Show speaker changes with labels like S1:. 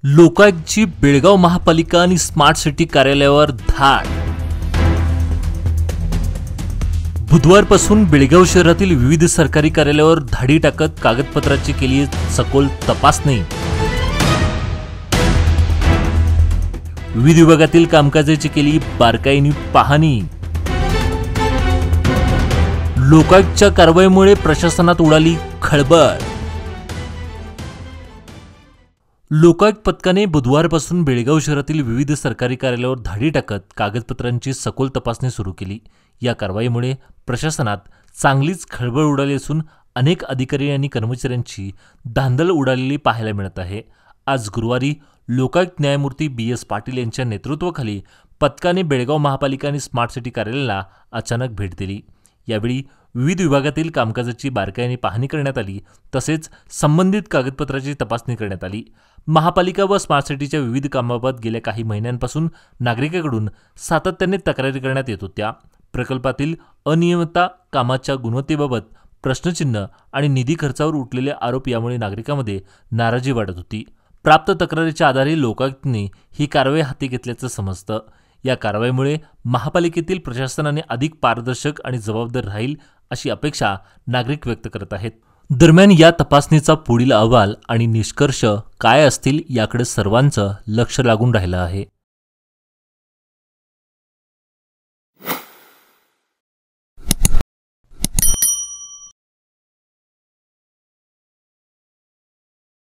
S1: लोकायुक्तची बेळगाव महापालिका आणि smart city कार्यालयावर धाड। बुधवारपासून बेळगाव शहरातील विविध सरकारी कार्यालयावर धाडी टाकत कागदपत्राची केली सखोल तपासणी। विविध विभागातील कामकाजाची केली बारकाईने पाहणी। लोकायुक्तच्या कारवाईमुळे प्रशासनात उडाली खळबळ। लोकायुक्त पथकाने बुधवारपासून बेळगाव शहरातील विविध सरकारी कार्यालयावर धाडी टाकत कागदपत्रांची सखोल तपासणी सुरू केली। या कारवाईमुळे प्रशासनात चांगलीच खळबळ उडाली असून अनेक अधिकारी आणि कर्मचाऱ्यांची धांदल उडालेली पाहायला मिळत आहे। आज गुरुवारी लोकायुक्त न्यायमूर्ती BS पाटील यांच्या नेतृत्वाखाली पथकाने बेळगाव महापालिका आणि स्मार्ट सिटी कार्यालयाला अचानक भेट दिली। यावेळी विविध विभागातील कामकाजाची बारकाईने पाहणी करण्यात आली, तसेच संबंधित कागदपत्राची तपासणी करण्यात आली। महापालिका व स्मार्ट सिटीच्या विविध कामाबाबत गेल्या काही महिन्यांपासून नागरिकांकडून सातत्याने तक्रारी करण्यात येत होत्या। प्रकल्पातील अनियमितता, कामाच्या गुणवत्तेबाबत प्रश्नचिन्ह आणि निधी खर्चावर उठलेले आरोप यामुळे नागरिकांमध्ये नाराजी वाढत होती। प्राप्त तक्रारीच्या आधारे लोकायुक्तने ही कारवाई हाती घेतल्याचं समजतं। या कारवाईमुळे महापालिकेतील प्रशासनाने अधिक पारदर्शक आणि जबाबदार राहील अशी अपेक्षा नागरिक व्यक्त करत आहेत। दरम्यान या तपासणीचा पुढील अहवाल आणि निष्कर्ष काय असतील याकडे सर्वांचं लक्ष लागून राहिलं आहे।